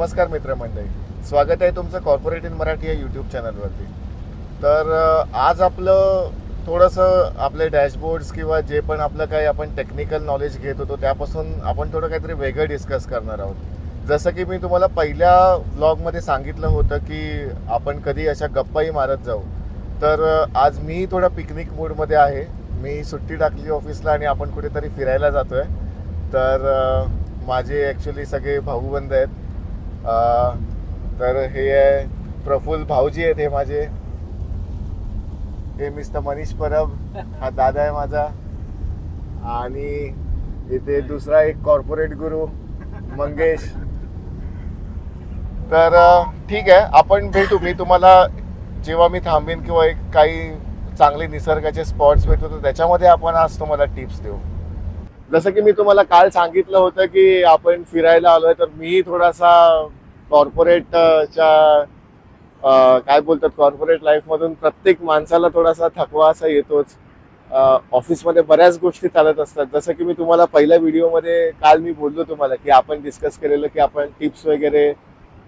नमस्कार मित्रमंडळी, स्वागत आहे तुमचं कॉर्पोरेट इन मराठी या यूट्यूब चॅनलवरती. तर आज आपलं थोडंसं आपले डॅशबोर्ड्स किंवा जे पण आपलं काही आपण टेक्निकल नॉलेज घेत होतो त्यापासून आपण थोडं काहीतरी वेगळं डिस्कस करणार आहोत. जसं की मी तुम्हाला पहिल्या व्लॉगमध्ये सांगितलं होतं की आपण कधी अशा गप्पाही मारत जाऊ. तर आज मी थोडा पिकनिक मूडमध्ये आहे. मी सुट्टी टाकली ऑफिसला आणि आपण कुठेतरी फिरायला जातोय. तर माझे ॲक्च्युली सगळे भाऊबंद आहेत. तर हे आहे प्रफुल्ल भाऊजी आहेत, हे माझे. हे मिस्टर मनीष परब, हा दादा आहे माझा. आणि इथे दुसरा एक कॉर्पोरेट गुरु मंगेश. तर ठीक आहे, आपण भेटू. मी तुम्हाला जेव्हा मी थांबेन किंवा एक काही चांगले निसर्गाचे स्पॉट्स भेटतो तर त्याच्यामध्ये आपण आज तुम्हाला टिप्स देऊ. जसं की मी तुम्हाला काल सांगितलं होतं की आपण फिरायला आलोय, तर मी थोडासा कॉर्पोरेटच्या काय बोलतात कॉर्पोरेट लाईफमधून प्रत्येक माणसाला थोडासा थकवा असा येतोच. ऑफिसमध्ये बऱ्याच गोष्टी चालत असतात. जसं की मी तुम्हाला पहिल्या व्हिडिओमध्ये काल मी बोललो तुम्हाला की आपण डिस्कस केलेलं की आपण टिप्स वगैरे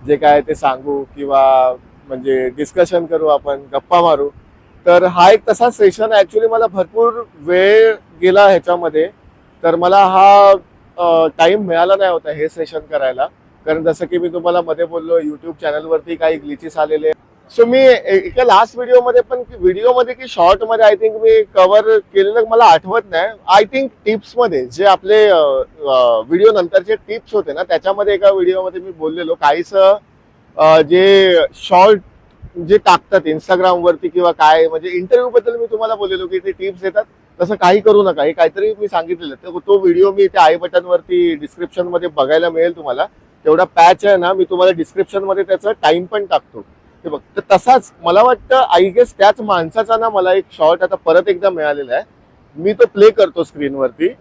जे काय ते सांगू किंवा म्हणजे डिस्कशन करू, आपण गप्पा मारू. तर हा एक तसा सेशन ॲक्च्युली मला भरपूर वेळ गेला ह्याच्यामध्ये. तर मला हा टाइम मिळाला नाही होता हे सेशन करायला, कारण जसं की मी तुम्हाला मध्ये बोललो यूट्यूब चॅनलवरती काही ग्लिचेस आलेले. सो मी एका लास्ट व्हिडिओमध्ये की शॉर्टमध्ये आय थिंक मी कव्हर केलेलं मला आठवत नाही. आय थिंक टिप्समध्ये जे आपले व्हिडिओ नंतरचे टिप्स होते ना, त्याच्यामध्ये एका व्हिडिओमध्ये मी बोललेलो काहीसं जे शॉर्ट जे टाकतात इंस्टाग्रामवरती किंवा काय, म्हणजे इंटरव्ह्यू बद्दल मी तुम्हाला बोललेलो की ते टिप्स देतात, तसं काही करू नका, हे काहीतरी मी सांगितलेलं. तर तो व्हिडिओ मी इथे आय बटनवरती डिस्क्रिप्शन मध्ये बघायला मिळेल तुम्हाला. तेवढा पॅच आहे ना, मी तुम्हाला डिस्क्रिप्शन मध्ये त्याचा टाइम पण टाकतो ते बघ. तर तसाच मला वाटतं आय गेस त्याच माणसाचा ना मला एक शॉर्ट आता परत एकदा मिळालेला आहे. मी तो प्ले करतो स्क्रीनवरती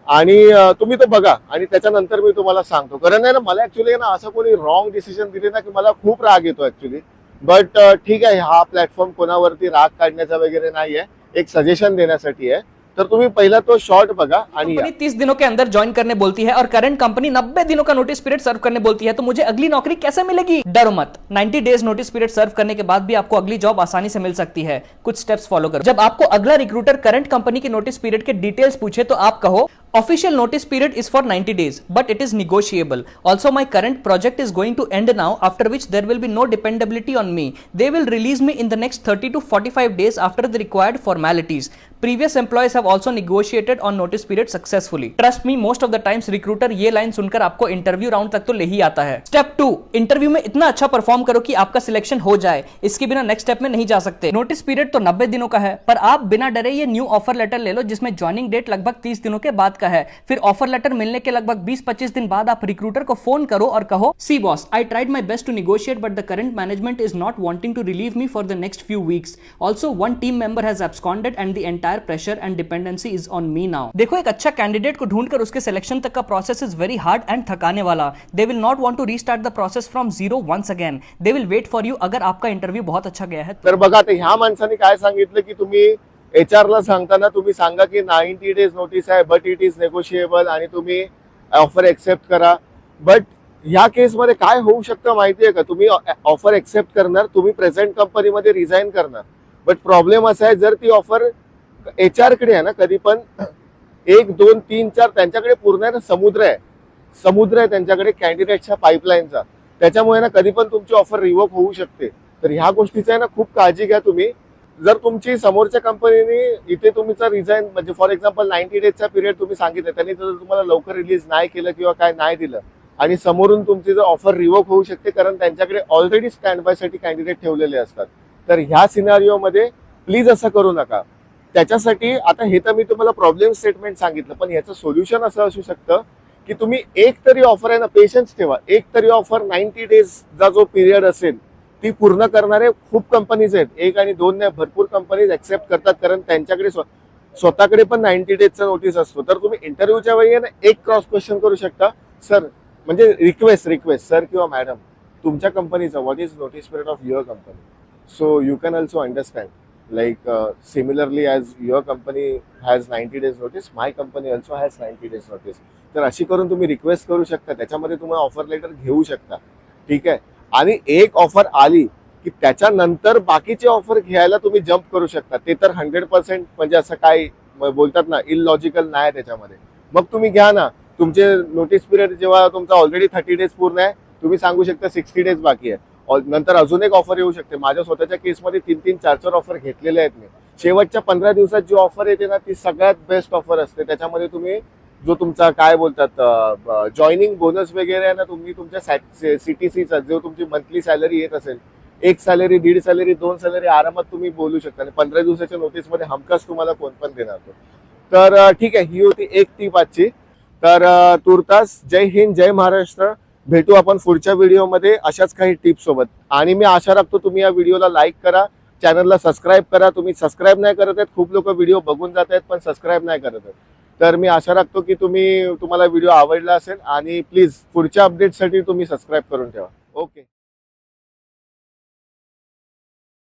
आणि तुम्ही तो बघा आणि त्याच्यानंतर मी तुम्हाला सांगतो. कारण आहे ना, मला ऍक्च्युली ना असं कोणी रॉंग डिसिजन दिले ना की मला खूप राग येतो ऍक्च्युली. बट ठीक आहे, हा प्लॅटफॉर्म कोणावरती राग काढण्याचा वगैरे नाही आहे, एक सजेशन देण्यासाठी आहे. तर तुम्ही पहिला तो शॉर्ट बघा. आणि कंपनी 30 दिनों के अंदर ज्वाइन करने बोलती है और करंट कंपनी 90 दिनों का नोटिस पीरियड सर्व करने बोलती है, तो मुझे अगली नौकरी कैसे मिलेगी? डरो मत, 90 डेज नोटिस पीरियड सर्व करने के बाद भी आपको अगली जॉब आसानी से मिल सकती है. कुछ स्टेप्स फॉलो करो. जब आपको अगला रिक्रूटर करंट कंपनी के नोटिस पीरियड के डिटेल्स पूछे तो आप कहो official notice period is for 90 days, but it is negotiable. Also, my current project is going to end now, after which there will be no dependability on me. They will release me in the next 30 to 45 days after the required formalities. Previous employees have also negotiated on notice period successfully. Trust me, most of the times recruiter ये line सुनकर आपको interview round तक तो ले ही आता है. Step 2, interview में इतना अच्छा परफॉर्म करो कि आपका सिलेक्शन हो जाए. इसके बिना नेक्स्ट स्टेप में नहीं जा सकते. नोटिस पीरियड तो 90 दिनों का है, पर आप बिना डरे ये न्यू ऑफर लेटर ले लो जिसमें ज्वाइनिंग डेट लगभग 30 दिनों के बाद का है. फिर ऑफर लेटर मिलने के लगभग 20-25 दिन बाद आप रिक्रूटर को फोन करो और कहो, see boss, I tried my best to negotiate but the current management is not wanting to relieve me for the next few weeks. Also one team member has absconded and the entire pressure and dependency is on me now. देखो, एक अच्छा candidate को ढूंढकर उसके selection तक का process is very hard and थकाने वाला. They will not want to restart the process from zero once again. They will wait for you अगर आपका इंटरव्यू बहुत अच्छा गया है. तर बघा, आता ह्या माणसाने काय सांगितलं की तुम्ही HR ला सांगताना तुम्ही सांगा की 90 डेज नोटीस आहे, बट इट इज नेगोशिएबल आणि तुम्ही ऑफर एक्सेप्ट करा. बट ह्या केसमध्ये काय होऊ शकतं माहितीये का, तुम्ही ऑफर एक्सेप्ट करणार, तुम्ही प्रेझेंट कंपनीमध्ये रिझाईन करणार. बट प्रॉब्लेम असा आहे, जर ती ऑफर HR कडे आहे ना, कधी पण 1, 2, 3, 4 त्यांच्याकडे पूर्ण आहे ना समुद्र आहे त्यांच्याकडे कॅन्डिडेटच्या पाईपलाईनचा. त्याच्यामुळे ना कधी पण तुमची ऑफर रिवोक होऊ शकते. तर ह्या गोष्टीचा आहे ना खूप काळजी घ्या तुम्ही. जर तुमची समोरच्या कंपनीने इथे तुमचा रिझाईन म्हणजे फॉर एक्झाम्पल 90 डेजचा पिरियड तुम्ही सांगितलं, त्यांनी जर तुम्हाला लवकर रिलीज नाही केलं किंवा काय नाही दिलं आणि समोरून तुमची जर ऑफर रिवोक होऊ शकते, कारण त्यांच्याकडे ऑलरेडी स्टँड बाय साठी कॅन्डिडेट ठेवलेले असतात. तर ह्या सिनारिओमध्ये प्लीज असं करू नका. त्याच्यासाठी आता हे तर मी तुम्हाला प्रॉब्लेम स्टेटमेंट सांगितलं, पण याचं सोल्युशन असं असू शकतं की तुम्ही एक तरी ऑफर आहे ना, पेशन्स ठेवा, एक तरी ऑफर 90 डेजचा जो पिरियड असेल ती पूर्ण करणारे खूप कंपनीज आहेत. 1 आणि 2 नाही, भरपूर कंपनीज एक्सेप्ट करतात, कारण त्यांच्याकडे स्वतःकडे पण 90 डेजचा नोटीस असतो. तर तुम्ही इंटरव्ह्यूच्या वेळी ना एक क्रॉस क्वेश्चन करू शकता, सर म्हणजे रिक्वेस्ट सर किंवा मॅडम, तुमच्या कंपनीचा what is notice period of your company, so you can also understand. like similarly as your company has 90 days notice, my company also has 90 days notice. तर अशी करून तुम्ही रिक्वेस्ट करू शकता, त्याच्यामध्ये तुम्हाला ऑफर लेटर घेऊ शकता. ठीक आहे. आणि एक ऑफर आली की त्याच्यानंतर बाकीचे ऑफर घ्यायला तुम्ही जम्प करू शकता. ते तर 100% म्हणजे असं काय बोलतात ना इलॉजिकल नाही त्याच्यामध्ये. मग तुम्ही घ्या ना. तुमचे नोटीस पिरियड जेव्हा तुमचा ऑलरेडी 30 डेज पूर्ण आहे, तुम्ही सांगू शकता 60 डेज बाकी आहे. नंतर अजून एक ऑफर येऊ शकते. माझ्या स्वतःच्या केसमध्ये 3-3, 4-4 ऑफर घेतलेले आहेत मी. शेवटच्या 15 दिवसात जी ऑफर येते ना ती सगळ्यात बेस्ट ऑफर असते. त्याच्यामध्ये तुम्ही जो तुमचा काय बोलतात जॉईनिंग बोनस वगैरे आहे ना, तुम्ही तुमच्या CTCचा जो तुमची मंथली सॅलरी येत असेल, 1 सॅलरी, 1.5 सॅलरी, 2 सॅलरी आरामात तुम्ही बोलू शकता. आणि 15 दिवसाच्या नोटीसमध्ये हमखास तुम्हाला कोण पण देणार तो. तर ठीक आहे, ही होती एक टीप आजची. तर तुर्तास जय हिंद, जय महाराष्ट्र. भेटू आपण पुढच्या व्हिडिओमध्ये अशाच काही टिप्स सोबत. आणि मी आशा राखतो तुम्ही या व्हिडिओला लाईक करा, चॅनलला सबस्क्राईब करा. तुम्ही सबस्क्राईब नाही करत आहेत, खूप लोक व्हिडिओ बघून जात आहेत पण सबस्क्राईब नाही करत आहेत. तर मी आशा राखतो की तुम्हाला व्हिडिओ आवडला असेल आणि प्लीज पुढच्या अपडेटसाठी तुम्ही सबस्क्राईब करून ठेवा. ओके.